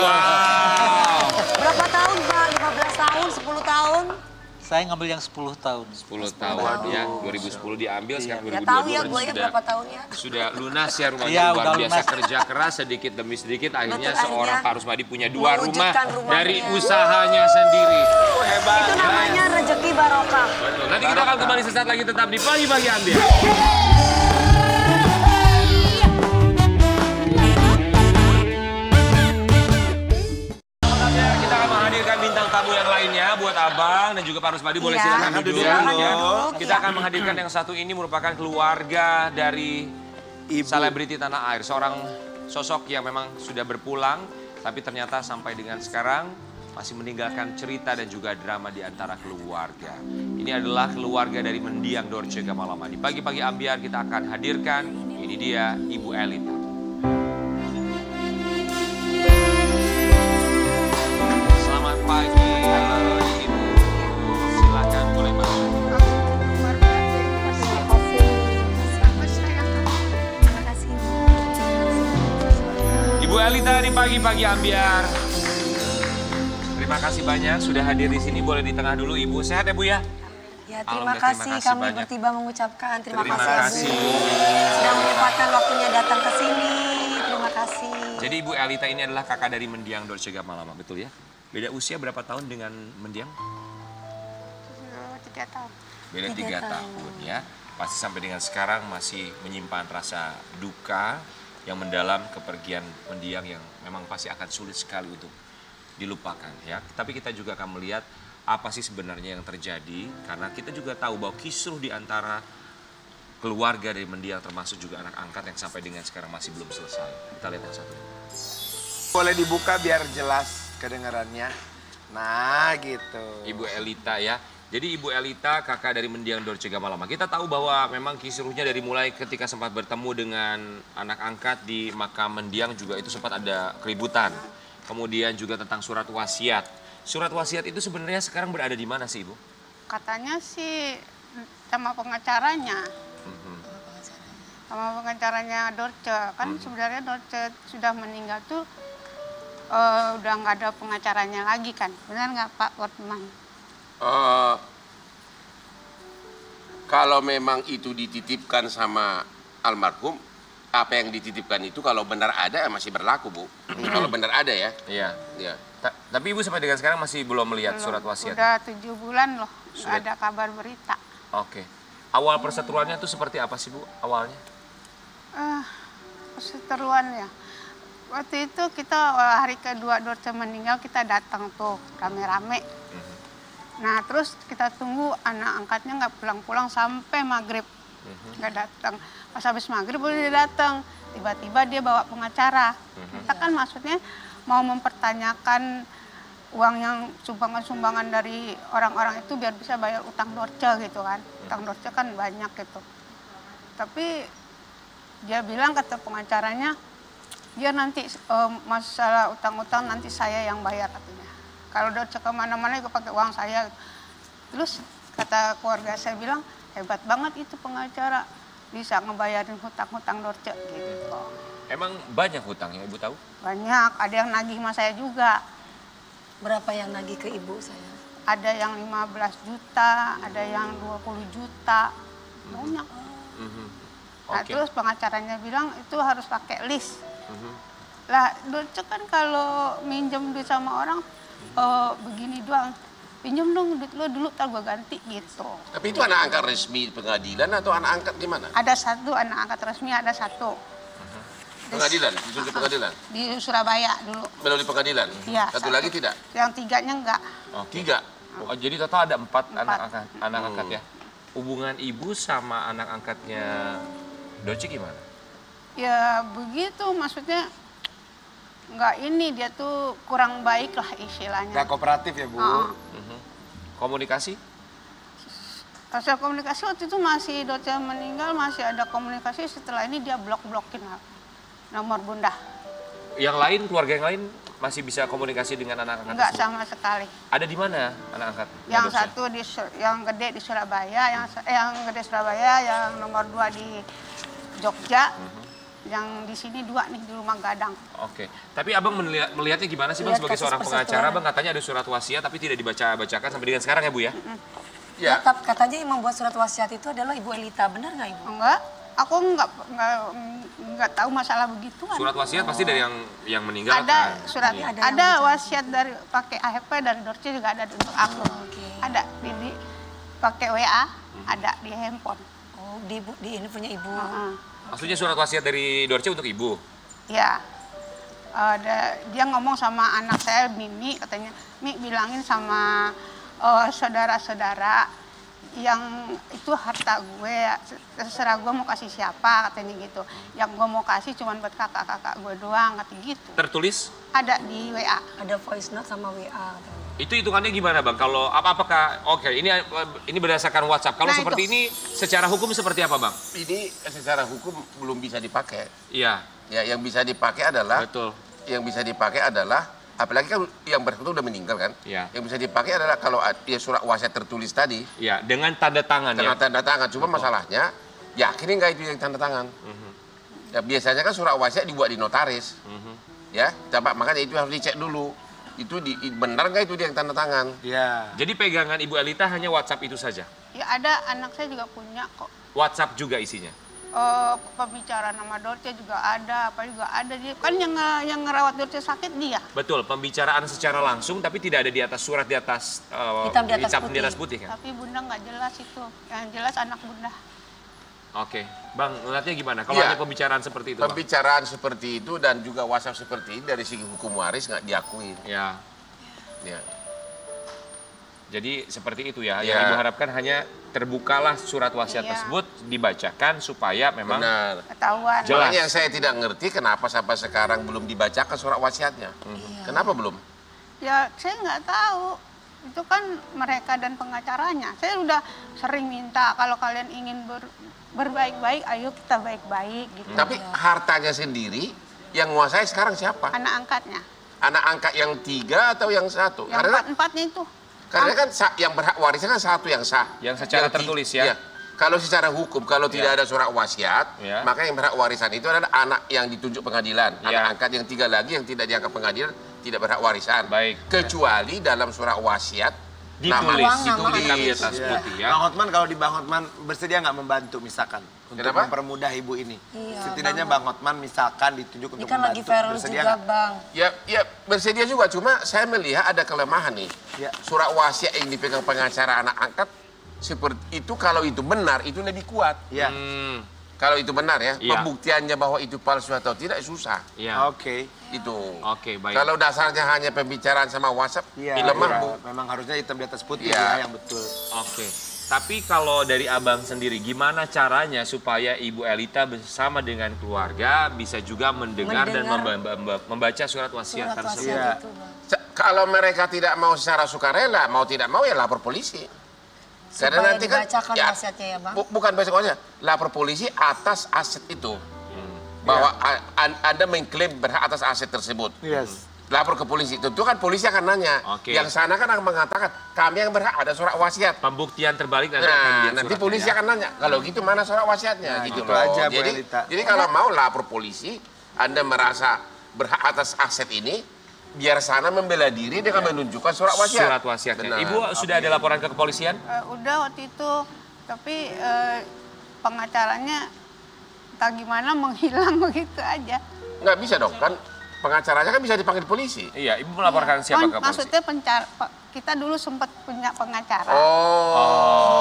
Berapa tahun, Pak? 15 tahun, 10 tahun? Saya ngambil yang 10 tahun. 10 tahun ya, 2010 diambil, sekarang 2022 Ya tahu ya gue ya berapa tahunnya. Sudah lunas ya rumahnya, Iya, luar udah biasa lunas. kerja keras sedikit demi sedikit akhirnya Betul, seorang akhirnya Pak Rusmadi punya 2 rumah mewujudkan rumahnya. dari usahanya sendiri. Hebat. Itu namanya rezeki barokah. Betul. Nanti kita akan kembali sesaat lagi tetap di Pagi-Pagi Ambiar. Kita akan menghadirkan bintang tamu yang lainnya buat Abang dan juga Pak Rusmadi, boleh Iya. silakan duduk. Silakan Ya. duduk. Kita akan menghadirkan yang satu ini merupakan keluarga dari selebriti tanah air, seorang sosok yang memang sudah berpulang tapi ternyata sampai dengan sekarang masih meninggalkan cerita dan juga drama di antara keluarga. Ini adalah keluarga dari mendiang Dorce Gamalama. Di Pagi-Pagi Ambiar kita akan hadirkan, ini dia Ibu Elita. Selamat pagi, Ibu. Silakan boleh masuk. Ibu Elita di Pagi-Pagi Ambiar. Terima kasih banyak sudah hadir di sini. Boleh di tengah dulu, Ibu. Sehat ya, Bu ya? Ya, terima Alhamdulillah, kasih terima kasih kami banyak. bertiba mengucapkan terima Terima kasih kasih. Bu. Sudah menyempatkan waktunya datang ke sini. Terima kasih. Jadi Ibu Elita ini adalah kakak dari mendiang Dorce Gamalama, betul ya? Beda usia berapa tahun dengan mendiang? 3 tahun. Beda 3 3 tahun ya. Pasti sampai dengan sekarang masih menyimpan rasa duka yang mendalam kepergian mendiang yang memang pasti akan sulit sekali untuk dilupakan ya. Tapi kita juga akan melihat apa sih sebenarnya yang terjadi, karena kita juga tahu bahwa kisruh di antara keluarga dari mendiang termasuk juga anak angkat yang sampai dengan sekarang masih belum selesai. Kita lihat yang satu ini. Boleh dibuka biar jelas kedengarannya. Nah gitu. Ibu Elita ya. Jadi Ibu Elita kakak dari mendiang Dorce Gamalama. Kita tahu bahwa memang kisruhnya dari mulai ketika sempat bertemu dengan anak angkat di makam mendiang juga itu sempat ada keributan. Kemudian juga tentang surat wasiat. Surat wasiat itu sebenarnya sekarang berada di mana sih Ibu? Katanya sih sama pengacaranya. Sama pengacaranya Dorce. Kan sebenarnya Dorce sudah meninggal tuh udah nggak ada pengacaranya lagi kan. Benar nggak Pak Hotman? Kalau memang itu dititipkan sama almarhum, apa yang dititipkan itu kalau benar ada masih berlaku, Bu. Kalau benar ada ya. Iya. Ya. Tapi Ibu sampai dengan sekarang masih belum melihat surat wasiat? Udah 7 bulan loh, nggak ada kabar berita. Oke. Awal perseteruannya itu seperti apa sih Bu awalnya? Perseteruan ya. Waktu itu kita hari kedua Dorce meninggal kita datang tuh rame-rame. Nah terus kita tunggu anak angkatnya nggak pulang-pulang sampai maghrib. Nggak datang. Pas habis maghrib boleh dia datang. Tiba-tiba dia bawa pengacara. Kita kan maksudnya mau mempertanyakan uang yang sumbangan-sumbangan dari orang-orang itu biar bisa bayar utang Dorce gitu kan. Utang Dorce kan banyak gitu. Tapi dia bilang kata pengacaranya, dia nanti masalah utang-utang nanti saya yang bayar katanya. Kalau Dorce kemana-mana juga pakai uang saya. Terus kata keluarga saya bilang, hebat banget itu pengacara. Bisa ngebayarin hutang-hutang Dorce gitu. Emang banyak hutangnya Ibu tahu? Banyak, ada yang nagih sama saya juga. Berapa yang nagih ke ibu saya? Ada yang 15 juta, ada yang 20 juta. Banyak. Nah, terus pengacaranya bilang itu harus pakai list. Lah, Dorce kan kalau minjem duit sama orang begini doang. Pinjam dong duit lo dulu, ntar gue ganti gitu. Tapi itu anak angkat resmi pengadilan atau anak angkat gimana? Ada satu anak angkat resmi, ada satu. Pengadilan, di pengadilan? Di Surabaya dulu. Melalui pengadilan? Iya. Satu lagi tidak? Yang tiganya enggak. Tiga? Oh, jadi total ada 4 anak angkat ya? Hubungan Ibu sama anak angkatnya Dorce gimana? Ya begitu, maksudnya nggak ini, dia tuh kurang baik lah istilahnya. Nggak kooperatif ya Bu? Komunikasi? Hasil komunikasi waktu itu masih Dorce meninggal, masih ada komunikasi, setelah ini dia blok-blokin nomor bunda. Yang lain, keluarga yang lain masih bisa komunikasi dengan anak angkat? Enggak sama sekali. Ada di mana anak angkat? Yang satu yang gede di Surabaya, yang gede Surabaya, yang nomor 2 di Jogja, yang di sini 2 nih di Rumah Gadang. Oke, tapi Abang melihatnya gimana sih Bang sebagai seorang pengacara? Abang katanya ada surat wasiat tapi tidak dibacakan sampai dengan sekarang ya Bu ya? Ya. Katanya yang membuat surat wasiat itu adalah Ibu Elita, benar nggak Ibu? Enggak, aku enggak tahu masalah begituan. Surat wasiat pasti dari yang meninggal ada kan? surat, Iya. ada wasiat dari pakai AHP dari Dorce juga ada untuk aku. Ada di pakai WA, ada di handphone. Oh, di ini punya Ibu. Maksudnya surat wasiat dari Dorce untuk Ibu? Ya, dia ngomong sama anak saya, Mimi, katanya, Mi bilangin sama saudara-saudara yang itu harta gue, terserah gue mau kasih siapa, katanya gitu. Yang gue mau kasih cuma buat kakak-kakak gue doang, katanya gitu. Tertulis? Ada di WA. Ada voice note sama WA katanya. Itu hitungannya gimana Bang? Kalau apakah ini berdasarkan WhatsApp. Kalau Nah, seperti ini secara hukum seperti apa Bang? Ini secara hukum belum bisa dipakai. Iya. Ya, yang bisa dipakai adalah Betul. Yang bisa dipakai adalah apalagi kan yang bersangkutan udah meninggal kan? Iya. Yang bisa dipakai adalah kalau dia surat wasiat tertulis tadi Iya, dengan tanda tangan dengan ya. tanda tangan. Cuma masalahnya yakin nggak itu yang tanda tangan? Ya biasanya kan surat wasiat dibuat di notaris. Ya, coba makanya itu harus dicek dulu. Itu benar nggak itu dia yang tanda tangan? Iya. Jadi pegangan Ibu Elita hanya WhatsApp itu saja? Ya ada, anak saya juga punya kok. WhatsApp juga isinya? Pembicaraan sama Dorce juga ada, apa juga ada. Dia kan yang ngerawat Dorce sakit dia. Betul, pembicaraan secara langsung tapi tidak ada di atas surat di atas Hitam di atas putih kan? Tapi bunda nggak jelas itu. Yang jelas anak bunda. Oke, Bang, ngeliatnya gimana? Kalau Iya. ada pembicaraan seperti itu, Bang? Pembicaraan seperti itu dan juga WhatsApp seperti ini dari segi hukum waris nggak diakui. Ya. Ya. Jadi seperti itu ya. Yang Ibu harapkan hanya terbukalah surat wasiat tersebut, dibacakan supaya memang ketahuan. Jelas. Yang saya tidak ngerti kenapa sampai sekarang belum dibacakan surat wasiatnya. Kenapa belum? Ya saya nggak tahu. Itu kan mereka dan pengacaranya. Saya udah sering minta kalau kalian ingin berbaik-baik, ayo kita baik-baik gitu. Tapi hartanya sendiri yang menguasai sekarang siapa? Anak angkatnya. Anak angkat yang 3 atau yang 1? Yang empat-empatnya itu. Karena kan yang berhak warisnya kan 1 yang sah. Yang secara tertulis ya. Kalau secara hukum, kalau tidak ada surat wasiat, maka yang berhak warisan itu adalah anak yang ditunjuk pengadilan. Anak angkat yang 3 lagi yang tidak dianggap pengadilan tidak berhak warisan. Kecuali dalam surat wasiat ditulis atas putih ya. Bang Hotman, kalau di Bang Hotman bersedia nggak membantu misalkan untuk mempermudah ibu ini? Setidaknya Bang Hotman misalkan ditunjuk untuk membantu. Lagi viral juga Bang. Ya bersedia juga, cuma saya melihat ada kelemahan nih. Surat wasiat yang dipegang pengacara anak angkat seperti itu, kalau itu benar itu lebih kuat. Kalau itu benar ya, pembuktiannya bahwa itu palsu atau tidak susah. Baik. Kalau dasarnya hanya pembicaraan sama WhatsApp, lemah Bu. Memang harusnya hitam di atas putih yang betul. Tapi kalau dari Abang sendiri, gimana caranya supaya Ibu Elita bersama dengan keluarga bisa juga mendengar dan membaca surat wasiat tersebut? Kalau mereka tidak mau secara sukarela, mau tidak mau ya lapor polisi. Karena nanti kan wasiatnya ya Bang? Bukan baca wasiat, lapor polisi atas aset itu. Bahwa Anda mengklaim berhak atas aset tersebut. Lapor ke polisi, tentu kan polisi akan nanya. Yang sana kan akan mengatakan, kami yang berhak ada surat wasiat. Pembuktian terbalik nanti polisi akan nanya, kalau gitu mana surat wasiatnya? Gitu loh. Jadi kalau mau lapor polisi, Anda merasa berhak atas aset ini, biar sana membela diri dengan menunjukkan surat wasiat. Surat wasiatnya. Ibu sudah ada laporan ke kepolisian? Udah waktu itu, tapi pengacaranya entah gimana menghilang begitu aja. Nggak bisa dong, kan pengacaranya kan bisa dipanggil polisi. Iya, Ibu melaporkan siapa ke polisi? Maksudnya kita dulu sempat punya pengacara.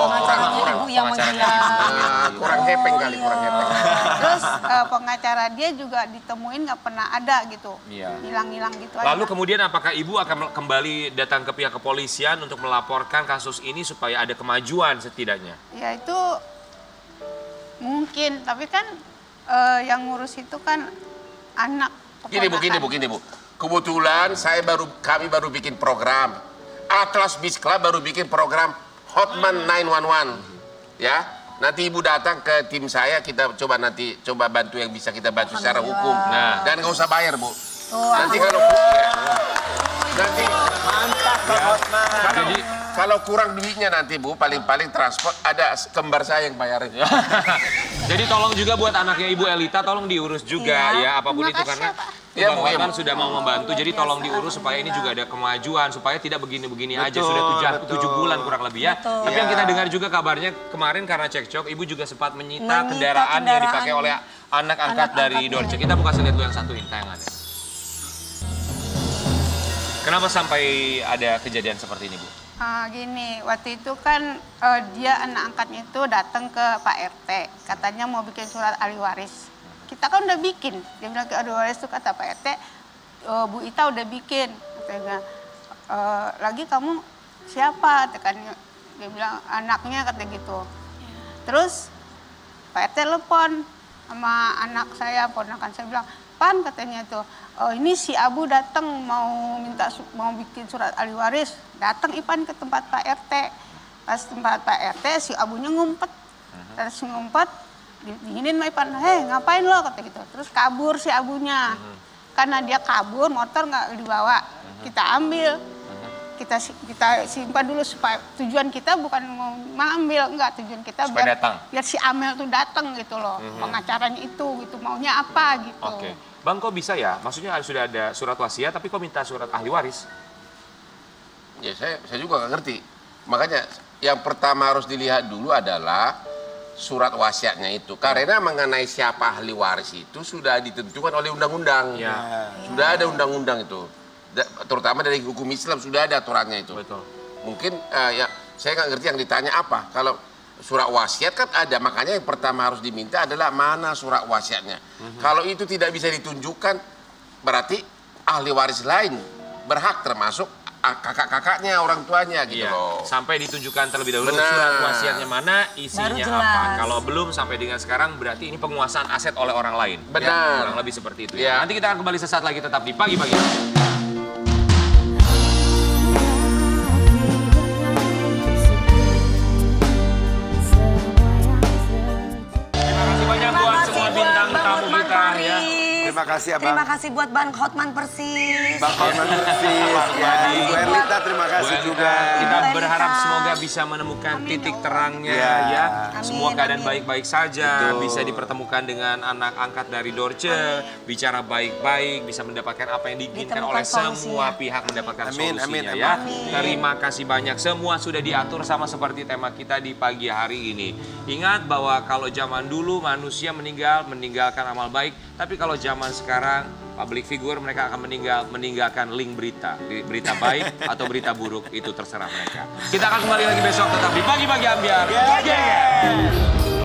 Pengacaranya Ibu yang menghilang. Kurang hepeng kali, kurang hepeng. Terus pengacara dia juga ditemuin nggak pernah ada gitu. Hilang-hilang gitu aja. Lalu kemudian apakah Ibu akan kembali datang ke pihak kepolisian untuk melaporkan kasus ini supaya ada kemajuan setidaknya? Ya itu mungkin, tapi kan yang ngurus itu kan anak. Gini Bu. Kebetulan kami baru bikin program. Atlas Beach Club baru bikin program Hotman 911. Ya, nanti Ibu datang ke tim saya, kita coba bantu yang bisa kita bantu secara hukum. Dan nggak usah bayar Bu. Nanti kalau nanti mantap Bang Hotman. Jadi kalau kurang duitnya nanti Bu, paling transport ada kembar saya yang bayarin. Jadi tolong juga buat anaknya Ibu Elita, tolong diurus juga ya apapun itu karena Bang Hotman sudah mau membantu. Jadi tolong diurus supaya ini juga ada kemajuan, supaya tidak begini-begini aja. Sudah 7 bulan kurang lebih ya. Tapi yang kita dengar juga kabarnya kemarin karena cekcok, Ibu juga sempat menyita kendaraan yang dipakai oleh anak angkat dari Dorce. Kita mau kasih lihat dulu yang satu ini tayangannya. Kenapa sampai ada kejadian seperti ini Bu? Gini, waktu itu kan dia anak angkatnya itu datang ke Pak RT, katanya mau bikin surat ahli waris. Kita kan udah bikin, dia bilang ke ahli waris itu kata Pak RT, Bu Ita udah bikin. Katanya, lagi kamu siapa? Katanya, dia bilang anaknya kata gitu. Terus Pak RT telepon sama anak saya, ponakan saya bilang, Pan katanya tuh, ini si Abu datang mau bikin surat ahli waris. Datang Ipan ke tempat Pak RT. Pas tempat Pak RT si Abunya ngumpet. Terus ngumpet, diinin sama Ipan, hei ngapain lo kata gitu. Terus kabur si Abunya. Karena dia kabur, motor nggak dibawa. Kita ambil. Kita simpan dulu supaya tujuan kita bukan mau mengambil, enggak, tujuan kita biar si Amel tuh datang gitu loh. Pengacaranya itu gitu, maunya apa gitu. Bang, kok bisa ya? Maksudnya sudah ada surat wasiat, tapi kok minta surat ahli waris? Ya saya juga nggak ngerti. Makanya yang pertama harus dilihat dulu adalah surat wasiatnya itu. Karena mengenai siapa ahli waris itu sudah ditentukan oleh undang-undang. Sudah ada undang-undang itu. Terutama dari hukum Islam sudah ada aturannya itu. Betul. Mungkin ya saya nggak ngerti yang ditanya apa. Kalau surat wasiat kan ada, makanya yang pertama harus diminta adalah mana surat wasiatnya. Kalau itu tidak bisa ditunjukkan, berarti ahli waris lain berhak termasuk kakak-kakaknya, orang tuanya gitu loh. Sampai ditunjukkan terlebih dahulu surat wasiatnya mana, isinya apa. Kalau belum sampai dengan sekarang berarti ini penguasaan aset oleh orang lain. Benar. Kurang lebih seperti itu. Nanti kita akan kembali sesaat lagi tetap di Pagi-Pagi. Terima kasih banyak buat semua bintang tamu kita ya. Terima kasih Abang. Terima kasih buat Bang Hotman Persis. Bang Hotman Persis. Ya, Bu Erlita terima kasih juga. Kita berharap semoga bisa menemukan titik terangnya ya. Semua keadaan baik-baik saja. Bisa dipertemukan dengan anak angkat dari Dorce. Bicara baik-baik, bisa mendapatkan apa yang diinginkan oleh semua pihak, mendapatkan solusinya ya. Terima kasih banyak. Semua sudah diatur sama seperti tema kita di pagi hari ini. Ingat bahwa kalau zaman dulu manusia meninggalkan amal baik. Tapi kalau zaman sekarang, public figure mereka akan meninggalkan link berita. Berita baik atau berita buruk, itu terserah mereka. Kita akan kembali lagi besok tetap di Pagi-Pagi Ambyar.